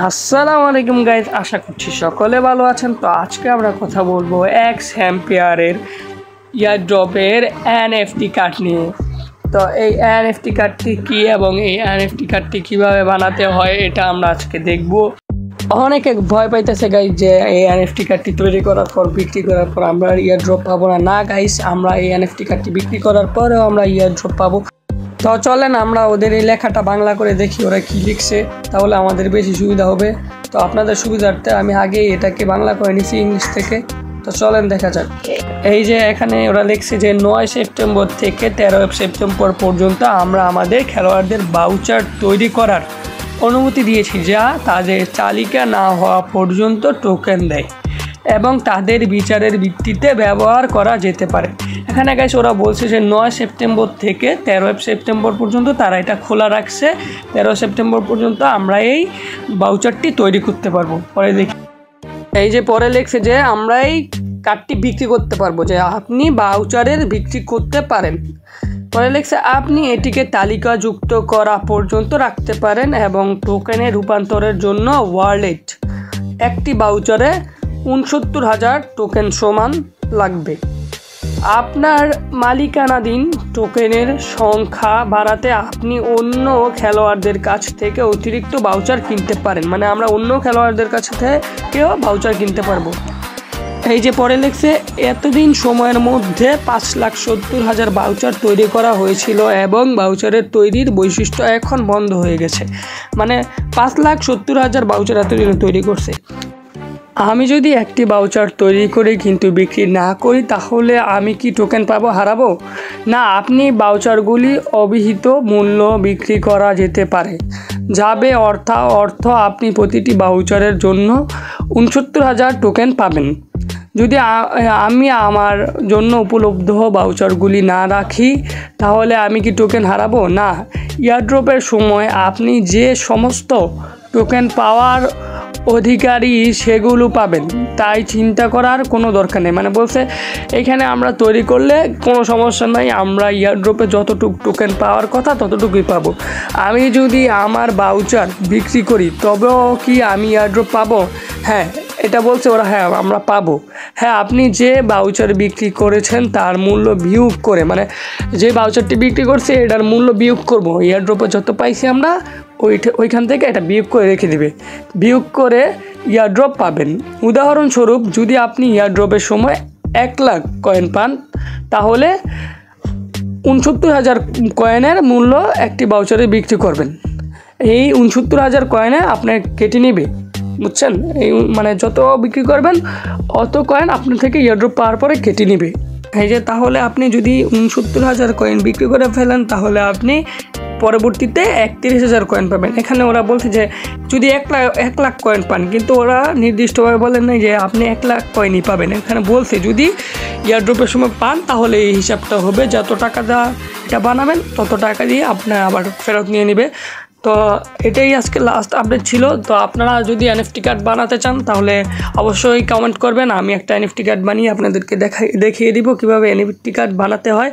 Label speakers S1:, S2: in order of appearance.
S1: আসসালামু আলাইকুম গাইজ, আশা করছি সকলে ভালো আছেন। তো আজকে আমরা কথা বলবো এক্স হ্যাম্পিয়ারের ইয়ারড্রপের এনএফটি কার্ড নিয়ে। তো এই এনএফটি কার্ডটি কী এবং এই এনএফটি কার্ডটি কীভাবে বানাতে হয় এটা আমরা আজকে দেখব। অনেকে ভয় পাইতেছে গাইজ যে এই এনএফটি কার্ডটি তৈরি করার পর বিক্রি করার পর আমরা ইয়ারড্রপ পাবো না গাইজ, আমরা এই এনএফটি কার্ডটি বিক্রি করার পরেও আমরা ইয়ারড্রপ পাবো। তো চলেন আমরা ওদের এই লেখাটা বাংলা করে দেখি ওরা কি লিখছে, তাহলে আমাদের বেশি সুবিধা হবে। তো আপনাদের সুবিধার্থে আমি আগেই এটাকে বাংলা করে নিছি ইংলিশ থেকে। তো চলেন দেখা যাক। এই যে এখানে ওরা লিখছে যে 9 সেপ্টেম্বর থেকে 13 সেপ্টেম্বর পর্যন্ত আমরা আমাদের খেলোয়াড়দের ভাউচার তৈরি করার অনুমতি দিয়েছি, যা তাদের তালিকা না হওয়া পর্যন্ত টোকেন দেয় এবং তাদের বিচারের ভিত্তিতে ব্যবহার করা যেতে পারে। এখানে গাইস ওরা বলছে যে 9 সেপ্টেম্বর থেকে 13 সেপ্টেম্বর পর্যন্ত তারা এটা খোলা রাখছে। 13 সেপ্টেম্বর পর্যন্ত আমরা এই ভাউচারটি তৈরি করতে পারবো। পরে দেখি এই যে পরে লিখছে যে আমরা এই কার্ডটি বিক্রি করতে পারবো, যে আপনি ভাউচারের বিক্রি করতে পারেন। পরে লিখছে আপনি এটিকে তালিকাযুক্ত করা পর্যন্ত রাখতে পারেন এবং টোকেনে রূপান্তরের জন্য ওয়ালেট একটি ভাউচারে 69,000 টোকেন সমান লাগবে। আপনার মালিকানাধীন টোকেনের সংখ্যা বাড়াতে আপনি অন্য খেলোয়াড়দের কাছ থেকে অতিরিক্ত ভাউচার কিনতে পারেন, মানে আমরা অন্য খেলোয়াড়দের কাছ থেকেও ভাউচার কিনতে পারবো। এই যে পরে লিখছে এতদিন সময়ের মধ্যে 5,70,000 ভাউচার তৈরি করা হয়েছিল এবং ভাউচারের তৈরির বৈশিষ্ট্য এখন বন্ধ হয়ে গেছে। মানে 5,70,000 ভাউচার এতদিন তৈরি করছে। আমি যদি একটি ভাউচার তৈরি করে কিন্তু বিক্রি না করি তাহলে আমি কি টোকেন পাবো, হারাবো? না, আপনি ভাউচারগুলি অবিহিত মূল্য বিক্রি করা যেতে পারে যাবে অর্থ আপনি প্রতিটি ভাউচারের জন্য 69,000 টোকেন পাবেন। যদি আমি আমার জন্য উপলব্ধ ভাউচারগুলি না রাখি তাহলে আমি কি টোকেন হারাবো? না, ইয়ারড্রপের সময় আপনি যে সমস্ত টোকেন পাওয়ার অধিকারী সেগুলো পাবেন, তাই চিন্তা করার কোনো দরকার নেই। মানে বলছে এখানে আমরা তৈরি করলে কোনো সমস্যা নাই, আমরা ইয়ারড্রপে যতটুকু টোকেন পাওয়ার কথা ততটুকুই পাবো। আমি যদি আমার ভাউচার বিক্রি করি তবেও কি আমি ইয়ারড্রপ পাবো? হ্যাঁ, এটা বলছে ওরা, হ্যাঁ আমরা পাবো। হ্যাঁ, আপনি যে ভাউচার বিক্রি করেছেন তার মূল্য বিয়োগ করে, মানে যে ভাউচারটি বিক্রি করছে এটার মূল্য বিয়োগ করবো, ইয়ারড্রপে যত পাইছি আমরা ওইখান থেকে এটা বিয়োগ করে রেখে দিবে, বিয়োগ করে ইয়ারড্রপ পাবেন। উদাহরণস্বরূপ যদি আপনি ইয়ারড্রপের সময় 1 লাখ কয়েন পান তাহলে 69,000 কয়েনের মূল্য একটি ভাউচারে বিক্রি করবেন। এই 69,000 কয়েনে আপনার কেটে নেবে, বুঝছেন? এই মানে যত বিক্রি করবেন অত কয়েন আপনার থেকে ইয়ারড্রপ পাওয়ার পরে কেটে নেবে। এই যে তাহলে আপনি যদি 69,000 কয়েন বিক্রি করে ফেলেন তাহলে আপনি পরবর্তীতে 31,000 কয়েন পাবেন। এখানে ওরা বলছে যে যদি 1 লাখ কয়েন পান, কিন্তু ওরা নির্দিষ্টভাবে বলেন নাই যে আপনি 1 লাখ কয়েনই পাবেন। এখানে বলছে যদি ইয়ারড্রপের সময় পান তাহলে এই হিসাবটা হবে, যত টাকা দেওয়া এটা বানাবেন তত টাকা দিয়ে আপনার আবার ফেরত নিয়ে নেবে। তো এটাই আজকে লাস্ট আপডেট ছিল। তো আপনারা যদি এনএফটি কার্ড বানাতে চান তাহলে অবশ্যই কমেন্ট করবেন, আমি একটা এনএফটি কার্ড বানিয়ে আপনাদেরকে দেখিয়ে দিব কীভাবে এনএফটি কার্ড বানাতে হয়।